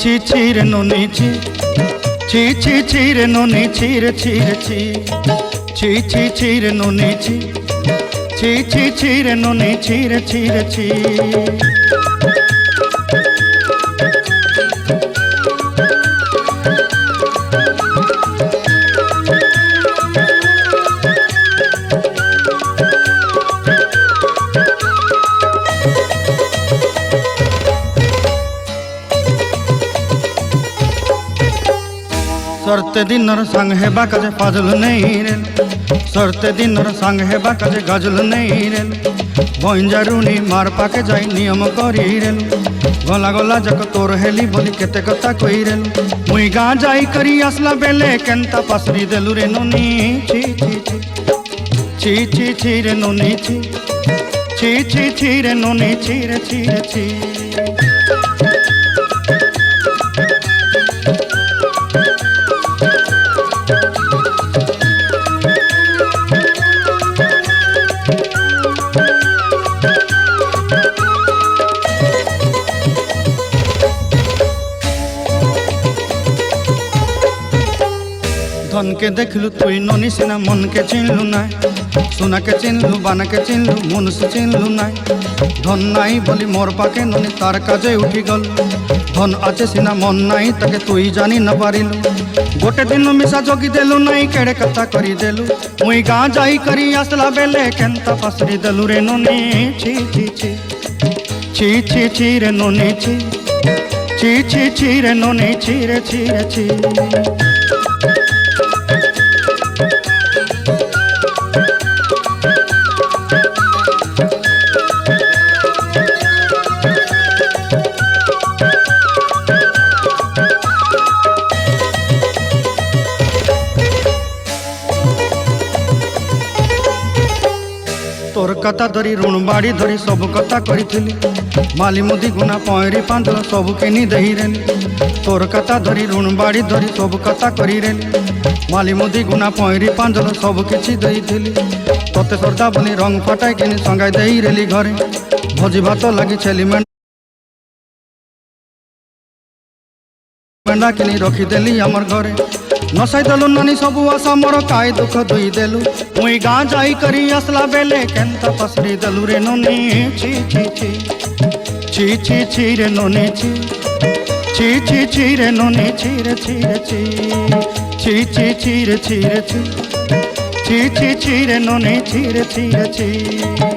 ছি ছি রে ননি ছি ছি ছি ছি রে ননি ছি রে ছি রে ছি ছি ছি ছি রে ননি ছি ছি ছি ছি রে ননি ছি রে ছি রে ছি सरते दिनर संग हेबा काजे फाजल नहीं रेल सरते दिनर संग हेबा काजे गजल नहीं रेल बंजारुनी मार पाके जाई नियम करी रेल गला गला जक तोर हेली बोली केते कथा कई रेल मुई गाँ जाई करी आसला बेले केंता पासरी देलु रे नोनी छी छी छी छी छी छी रे नोनी छी छी छी छी रे नोनी छी रे छी रे छी धन के देखलु तुई ननी सिना मन के चिन्हलु ना सोना के चिन्हलु बाना के चिन्हलु मनुष्य चिन्हलु ना धन नाई बोली मोर पाके ननी तार काजे उठी गल धन आचे सिना मन नाई ताके तुई जानी न पारिलु गोटे दिन मिसा जोगी देलु नाई केड़े कथा करी देलु मुई गाँ जाई करी आसला बेले केंता पासरी देलु रे ननी छी छी छी छी छी छी रे ननी छी छी छी छी रे ननी छी रे छी रे छी तोर कथा धरी ऋण बाड़ी धरी सब कथा करी माली मुदी गुना पहरी पांदल सब किनी दही रेली तोर कथा धरी ऋण बाड़ी धरी सब कथा करी रेली माली मुदी गुना पहरी पांदल सब किछि दही थिली तोते सरदा बनी रंग फटाई किनी संगाई दही रेली घरे भोजी भात लगी छेली मेंढा किनी रखी देली हमर घरे नसाई देलु नानी सबु आशा मोर काय दुख दुई देलु मुई गाँ जाई करी आसला बेले केंता पसरी देलु रे नोनी छी छी छी छी छी छी रे नोनी छी छी छी छी रे नोनी छी रे छी रे छी छी छी छी रे छी रे छी छी छी छी रे नोनी छी रे छी रे छी।